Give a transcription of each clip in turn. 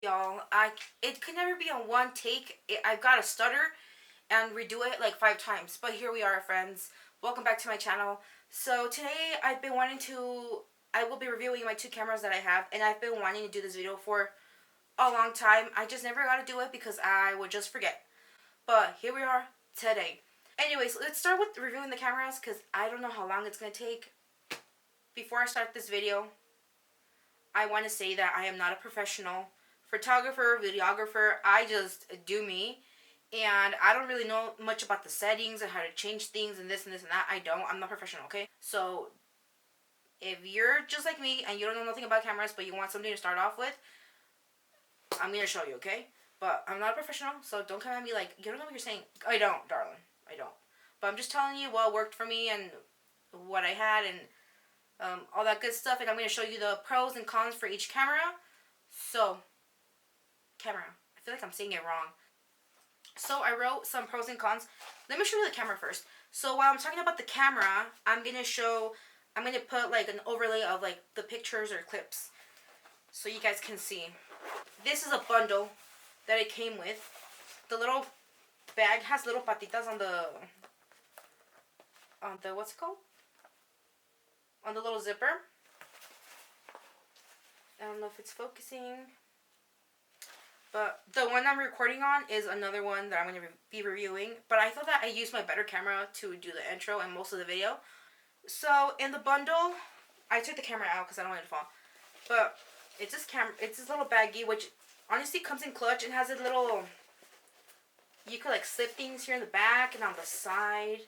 Y'all, it could never be on one take. I've got to stutter and redo it like 5 times. But here we are, friends. Welcome back to my channel. So today I will be reviewing my two cameras that I have, and I've been wanting to do this video for a long time. I just never got to do it because I would just forget. But here we are today. Anyways, let's start with reviewing the cameras because I don't know how long it's going to take. Before I start this video, I want to say that I am not a professional photographer, videographer. I just do me. And I don't really know much about the settings and how to change things and this and this and that. I don't. I'm not professional, okay? So if you're just like me and you don't know nothing about cameras but you want something to start off with, I'm going to show you, okay? But I'm not a professional, so don't come at me like, you don't know what you're saying. I don't, darling. I don't. But I'm just telling you what worked for me and what I had and all that good stuff. And I'm going to show you the pros and cons for each camera. So, camera. I feel like I'm saying it wrong. So I wrote some pros and cons. Let me show you the camera first. So while I'm talking about the camera, I'm going to put like an overlay of like the pictures or clips so you guys can see. This is a bundle that it came with. The little bag has little patitas on the what's it called? On the little zipper. I don't know if it's focusing. But the one I'm recording on is another one that I'm going to be reviewing. But I thought that I used my better camera to do the intro and most of the video. So in the bundle, I took the camera out because I don't want it to fall. But it's this little baggie, which honestly comes in clutch and has a little, you could like slip things here in the back and on the side.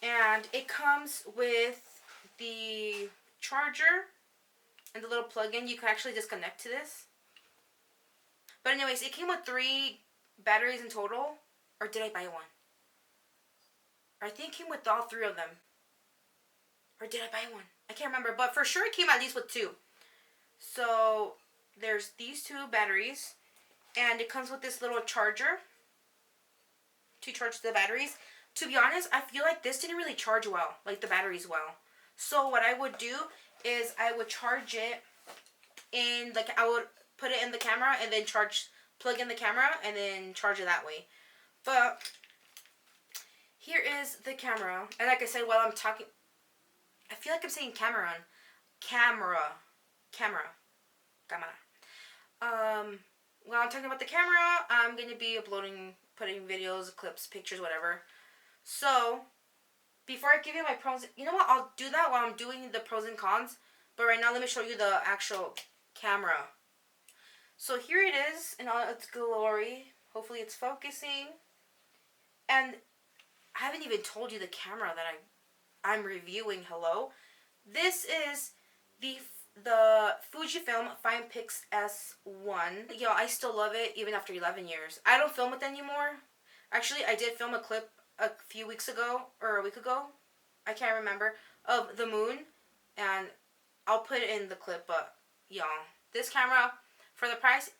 And it comes with the charger and the little plug-in. You can actually disconnect to this. But anyways, it came with 3 batteries in total. Or did I buy one? I think it came with all 3 of them. Or did I buy one? I can't remember. But for sure it came at least with 2. So there's these 2 batteries. And it comes with this little charger to charge the batteries. To be honest, I feel like this didn't really charge well. Like the batteries well. So what I would do is I would charge it in, like I would put it in the camera and then plug in the camera and then charge it that way. But here is the camera. And like I said, while I'm talking, I feel like I'm saying camera. While I'm talking about the camera, I'm going to be putting videos, clips, pictures, whatever. So, before I give you my pros, you know what? I'll do that while I'm doing the pros and cons. But right now, let me show you the actual camera. So here it is in all its glory. Hopefully it's focusing. And I haven't even told you the camera that I'm reviewing. Hello. This is the Fujifilm FinePix S1. Yo, I still love it even after 11 years. I don't film it anymore. Actually, I did film a clip a few weeks ago, or a week ago. I can't remember. Of the moon. And I'll put it in the clip, but y'all, this camera, for the price,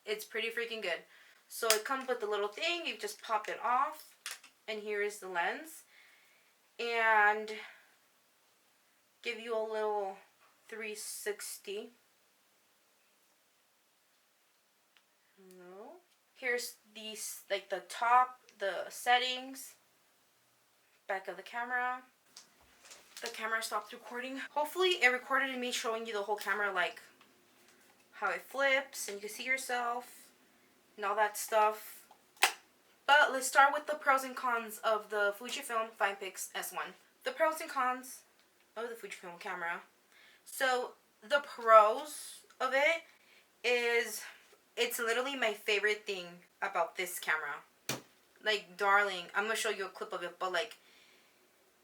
it's pretty freaking good. So it comes with the little thing. You just pop it off. And here is the lens. And give you a little 360. No. Here's these, like the top, the settings. Back of the camera. The camera stopped recording. Hopefully it recorded me showing you the whole camera, like how it flips and you can see yourself and all that stuff. But let's start with the pros and cons of the Fujifilm FinePix S1. The pros and cons of the Fujifilm camera. So the pros of it is it's literally my favorite thing about this camera. Like, darling, I'm going to show you a clip of it, but like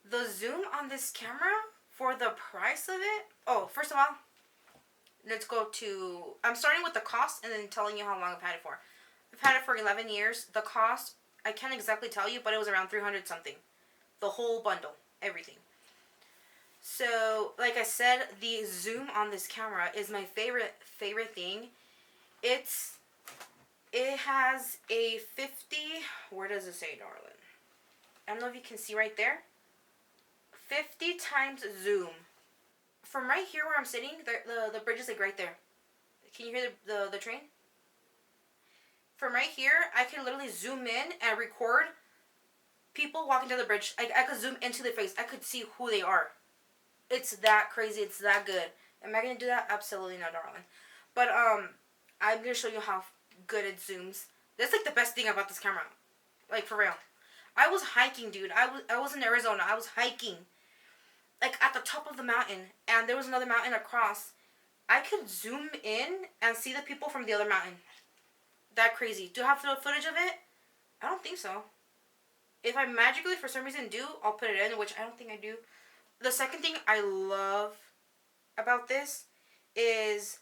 the zoom on this camera for the price of it. Oh, first of all, let's go to, I'm starting with the cost and then telling you how long I've had it for. I've had it for 11 years. The cost, I can't exactly tell you, but it was around 300 something. The whole bundle, everything. So, like I said, the zoom on this camera is my favorite thing. It has a 50, where does it say, darling? I don't know if you can see right there. 50 times zoom. From right here where I'm sitting, the bridge is like right there. Can you hear the train? from right here, I can literally zoom in and record people walking down the bridge. I could zoom into their face. I could see who they are. It's that crazy. It's that good. Am I gonna do that? Absolutely not, darling. But I'm gonna show you how good it zooms. That's like the best thing about this camera. Like for real. I was hiking, dude. I was in Arizona. I was hiking, like at the top of the mountain, and there was another mountain across. I could zoom in and see the people from the other mountain. That crazy. Do I have the footage of it? I don't think so. If I magically for some reason do, I'll put it in, which I don't think I do. The second thing I love about this is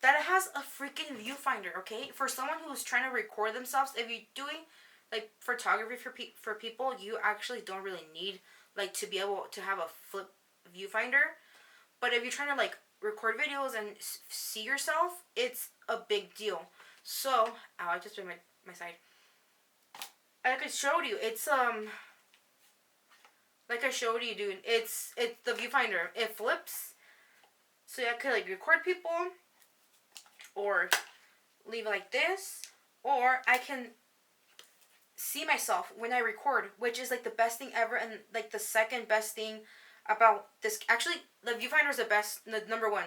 that it has a freaking viewfinder, okay? For someone who's trying to record themselves, if you're doing like photography for people, you actually don't really need like to be able to have a flip viewfinder. But if you're trying to like record videos and see yourself, it's a big deal. So, I just put my side. Like I showed you, it's like I showed you, dude. It's the viewfinder. It flips, so I could like record people, or leave it like this, or I can see myself when I record, which is like the best thing ever, and like the second best thing about this. Actually, the viewfinder is the number one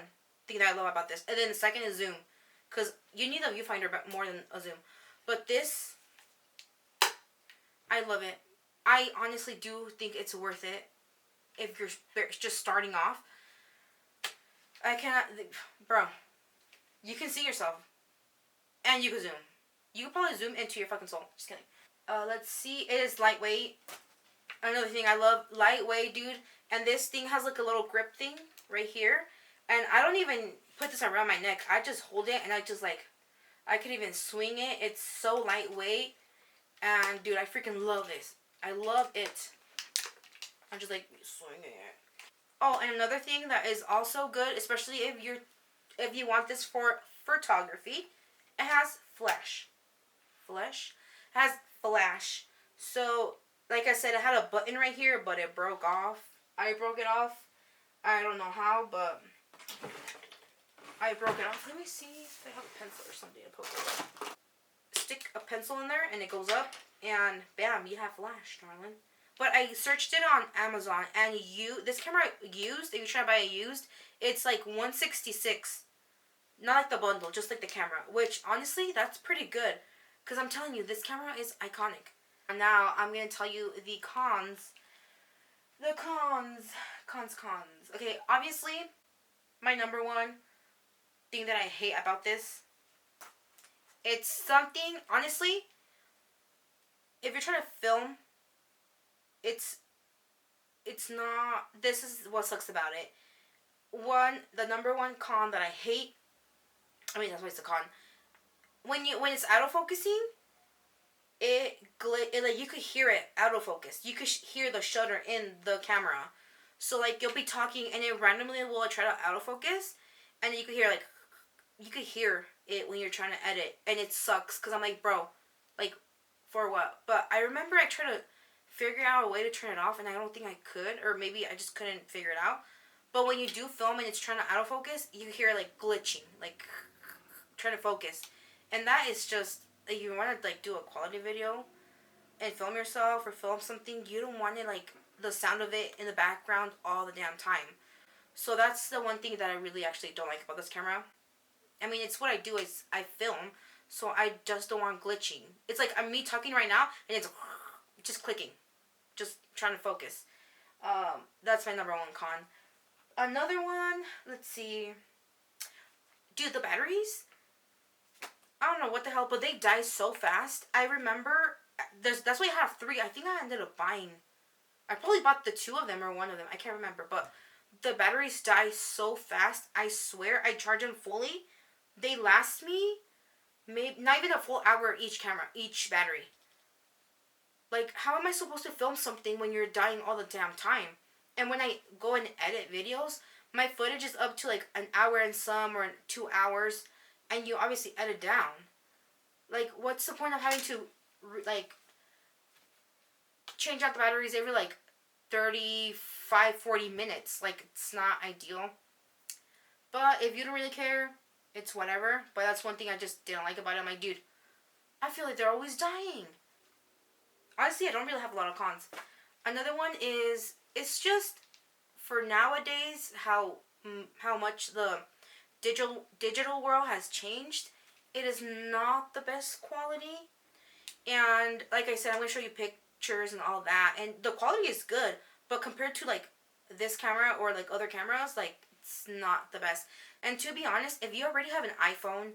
thing that I love about this, and then the second is zoom, because you need a viewfinder more than a zoom. But this, I love it. I honestly do think it's worth it if you're just starting off. I cannot, bro. You can see yourself, and you can zoom. You can probably zoom into your fucking soul. Just kidding. Let's see. It is lightweight. Another thing I love, lightweight, dude. And this thing has like a little grip thing right here, and I don't even put this around my neck. I just hold it, and I just like, I could even swing it. It's so lightweight, and dude, I freaking love this. I love it. I'm just like swinging it. Oh, and another thing that is also good, especially if you want this for photography, it has flash. Flash? It has flash. So, like I said, it had a button right here, but it broke off. I broke it off. I don't know how, but I broke it off. Let me see if I have a pencil or something to poke it with. Stick a pencil in there, and it goes up, and bam, you have flash, darling. But I searched it on Amazon, and this camera used, if you try to buy it used, it's like $166. Not like the bundle, just like the camera. Which, honestly, that's pretty good. Because I'm telling you, this camera is iconic. And now, I'm going to tell you the cons. The cons. Cons. Okay, obviously, my number one thing that I hate about this, it's something, honestly, if you're trying to film, it's not, this is what sucks about it. The number one con that I hate, that's why it's a con. When it's autofocusing, it like you could hear it autofocus. You could hear the shutter in the camera. So like you'll be talking and it randomly will try to autofocus, and you could hear it when you're trying to edit, and it sucks because I'm like, bro, like for what? But I remember I tried to figure out a way to turn it off, and I don't think I could, or maybe I just couldn't figure it out. But when you do film and it's trying to autofocus, you hear like glitching, like trying to focus, and that is just, like, you want to like do a quality video and film yourself or film something, you don't want it like the sound of it in the background all the damn time. So that's the one thing that I really actually don't like about this camera. I mean, it's what I do is I film, so I just don't want glitching. It's like I'm me talking right now and it's just clicking, just trying to focus. That's my number one con. Another one, let's see. Dude, the batteries, I don't know what the hell, but they die so fast. I remember, that's why I have 3. I think I ended up buying, I probably bought the 2 of them or 1 of them. I can't remember, but the batteries die so fast. I swear, I charge them fully. They last me, maybe not even a full hour each battery. Like, how am I supposed to film something when you're dying all the damn time? And when I go and edit videos, my footage is up to like an hour and some, or 2 hours, and you obviously edit down. Like, what's the point of having to like change out the batteries every like 35-40 minutes? Like, it's not ideal. But if you don't really care, it's whatever. But that's one thing I just didn't like about it. I'm like, dude, I feel like they're always dying. Honestly, I don't really have a lot of cons. Another one is it's just for nowadays how much the digital world has changed. It is not the best quality, and like I said, I'm gonna show you pictures and all that, and the quality is good, but compared to like this camera or like other cameras, like it's not the best. And to be honest, if you already have an iPhone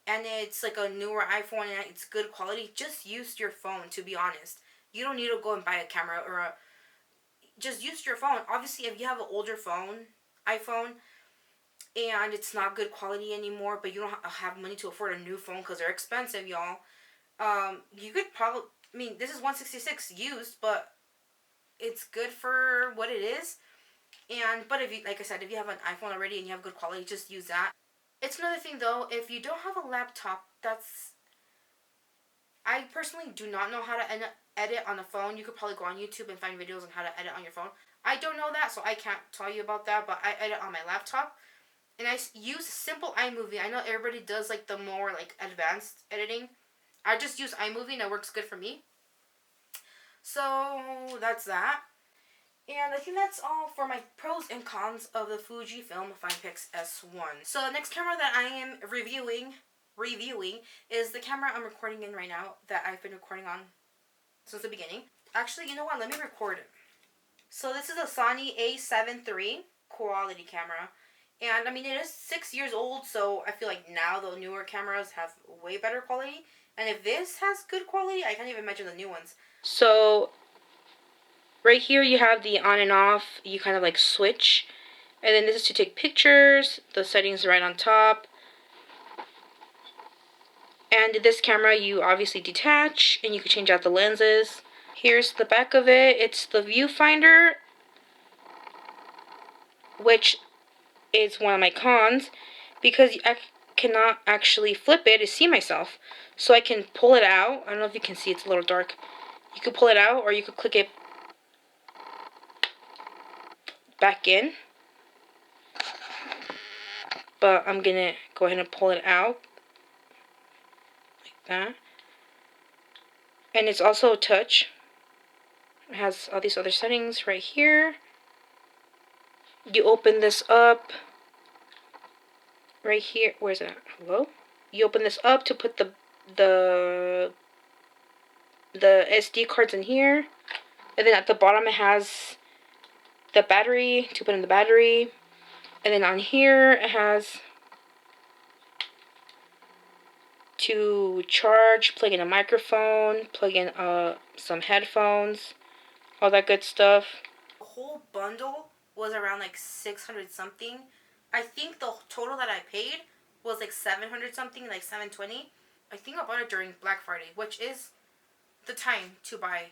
and it's like a newer iPhone and it's good quality, just use your phone. To be honest, you don't need to go and buy a camera or a just use your phone. Obviously, if you have an older phone, iPhone, and it's not good quality anymore, but you don't have money to afford a new phone because they're expensive, y'all. You could probably. I mean, this is 166 used, but it's good for what it is. And but if you, like I said, if you have an iPhone already and you have good quality, just use that. It's another thing though. If you don't have a laptop, I personally do not know how to edit on a phone. You could probably go on YouTube and find videos on how to edit on your phone. I don't know that, so I can't tell you about that. But I edit on my laptop, and I use simple iMovie. I know everybody does like the more like advanced editing. I just use iMovie and it works good for me. So that's that. And I think that's all for my pros and cons of the Fujifilm Finepix S1. So the next camera that I am reviewing is the camera I'm recording in right now that I've been recording on since the beginning. Actually, you know what? Let me record it. So this is a Sony A7 III quality camera. And I mean, it is 6 years old, so I feel like now the newer cameras have way better quality. And if this has good quality, I can't even imagine the new ones. So right here you have the on and off. You kind of like switch. And then this is to take pictures. The settings are right on top. And this camera you obviously detach and you can change out the lenses. Here's the back of it. It's the viewfinder, which is one of my cons because I cannot actually flip it to see myself. So I can pull it out. I don't know if you can see, it's a little dark. You could pull it out or you could click it back in. But I'm gonna go ahead and pull it out like that. And it's also a touch. It has all these other settings right here. You open this up right here. Where's it? Hello? You open this up to put the SD cards in here. And then at the bottom it has the battery to put in the battery. And then on here it has to charge, plug in a microphone, plug in some headphones, all that good stuff. The whole bundle was around like 600 something. I think the total that I paid was like 700 something, like 720. I think I bought it during Black Friday, which is the time to buy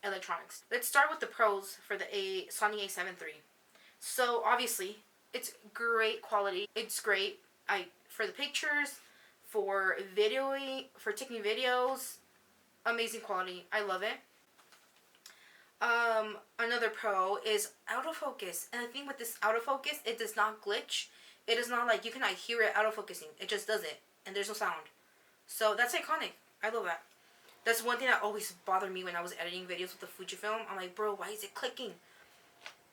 electronics. Let's start with the pros for the Sony A7 III. So obviously, it's great quality. It's great. For the pictures, for videoing, for taking videos, amazing quality. I love it. Another pro is autofocus. And the thing with this autofocus, it does not glitch. It is not like you cannot hear it autofocusing. It just does it. And there's no sound. So that's iconic. I love that. That's one thing that always bothered me when I was editing videos with the Fujifilm. I'm like, bro, why is it clicking?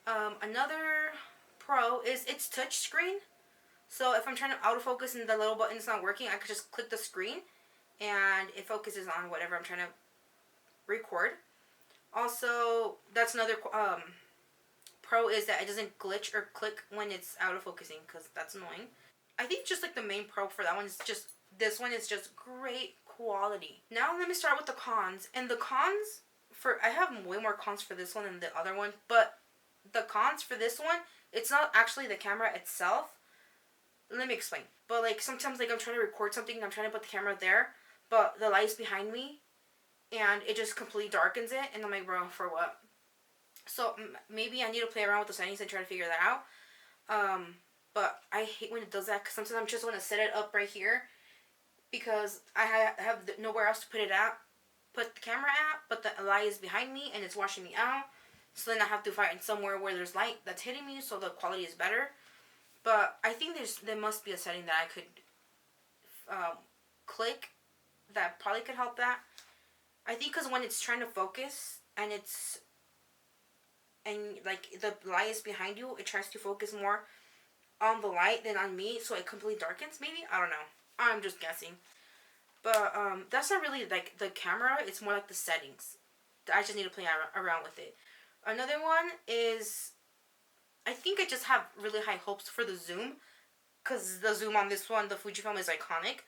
Another pro is it's touch screen. So if I'm trying to autofocus and the little button's not working, I could just click the screen and it focuses on whatever I'm trying to record. Also, that's another pro is that it doesn't glitch or click when it's autofocusing because that's annoying. I think just like the main pro for that one is just this one is just great quality. Now let me start with the cons. And the cons I have way more cons for this one than the other one, but the cons for this one, it's not actually the camera itself. Let me explain. But like sometimes like I'm trying to record something and I'm trying to put the camera there, but the light's behind me and it just completely darkens it and I'm like, bro, for what? So maybe I need to play around with the settings and try to figure that out. But I hate when it does that because sometimes I'm just going to set it up right here because I have nowhere else to put the camera at, but the light is behind me and it's washing me out. So then I have to find somewhere where there's light that's hitting me so the quality is better. But I think there must be a setting that I could click that probably could help that. I think because when it's trying to focus and like the light is behind you, it tries to focus more on the light than on me, so it completely darkens. Maybe, I don't know. I'm just guessing. But that's not really like the camera. It's more like the settings. I just need to play around with it. Another one is, I think I just have really high hopes for the zoom, because the zoom on this one, the Fujifilm, is iconic.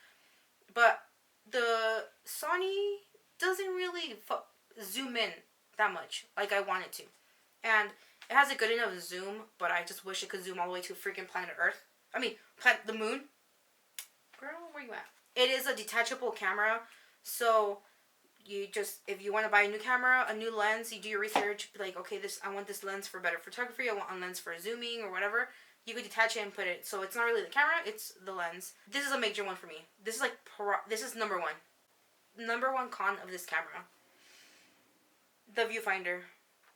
But the Sony doesn't really zoom in that much like I want it to. And it has a good enough zoom, but I just wish it could zoom all the way to freaking planet Earth. I mean, the moon. Girl, where you at? It is a detachable camera, so you just, if you want to buy a new camera, a new lens, you do your research, be like, okay, I want this lens for better photography, I want a lens for zooming or whatever. You could detach it and put it, so it's not really the camera, it's the lens. This is a major one for me. This is like, this is number one. Number one con of this camera. The viewfinder.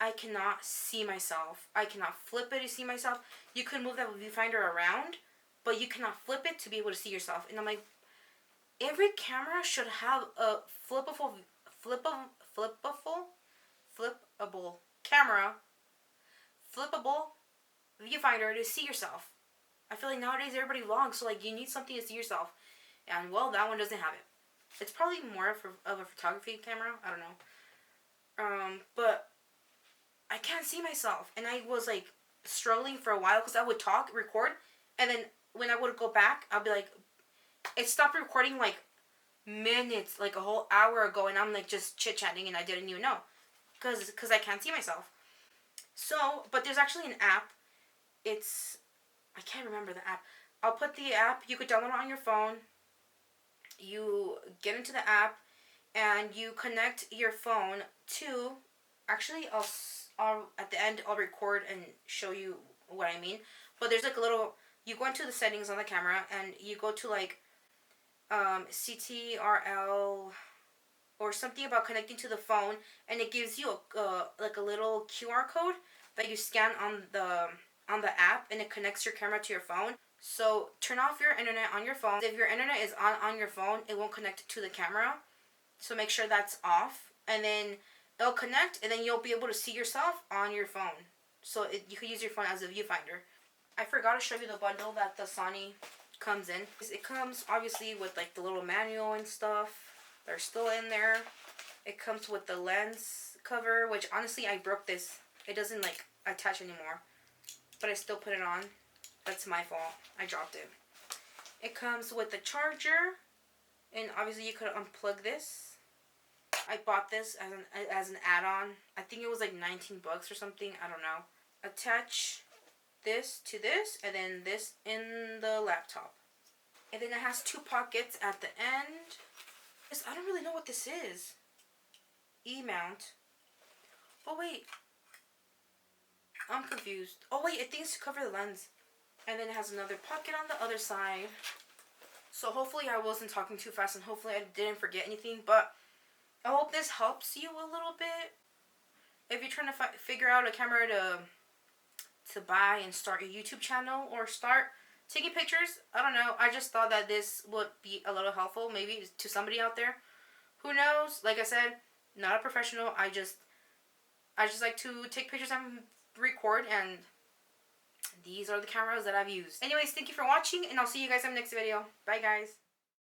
I cannot see myself. I cannot flip it to see myself. You could move that viewfinder around, but you cannot flip it to be able to see yourself. And I'm like, every camera should have a flippable camera, flippable viewfinder to see yourself. I feel like nowadays everybody vlogs, so like you need something to see yourself. And well, that one doesn't have it. It's probably more of a photography camera. I don't know. But I can't see myself. And I was like struggling for a while because I would record, and then when I would go back, I'll be like, it stopped recording like minutes, like a whole hour ago, and I'm like just chit-chatting and I didn't even know. Because I can't see myself. So, but there's actually an app. I can't remember the app. I'll put the app, you could download it on your phone. You get into the app and you connect your phone to, actually I'll at the end I'll record and show you what I mean. But there's like a little, you go into the settings on the camera and you go to like CTRL or something about connecting to the phone, and it gives you like a little QR code that you scan on the app, and it connects your camera to your phone. So turn off your internet on your phone. If your internet is on your phone, it won't connect to the camera. So make sure that's off, and then it'll connect, and then you'll be able to see yourself on your phone. So you could use your phone as a viewfinder. I forgot to show you the bundle that the Sony comes in. It comes obviously with like the little manual and stuff. They're still in there. It comes with the lens cover, which honestly I broke this. It doesn't like attach anymore, but I still put it on. That's my fault. I dropped it. It comes with the charger, and obviously you could unplug this. I bought this as an add-on. I think it was like 19 bucks or something. I don't know. Attach this to this, and then this in the laptop. And then it has two pockets at the end. I don't really know what this is. E-mount. Oh wait. I'm confused. Oh wait, I think it's to cover the lens. And then it has another pocket on the other side. So hopefully I wasn't talking too fast, and hopefully I didn't forget anything. But I hope this helps you a little bit. If you're trying to figure out a camera to buy and start your YouTube channel or start taking pictures, I don't know. I just thought that this would be a little helpful maybe to somebody out there. Who knows? Like I said, not a professional. I just like to take pictures and record, and these are the cameras that I've used. Anyways, thank you for watching, and I'll see you guys in the next video. Bye, guys.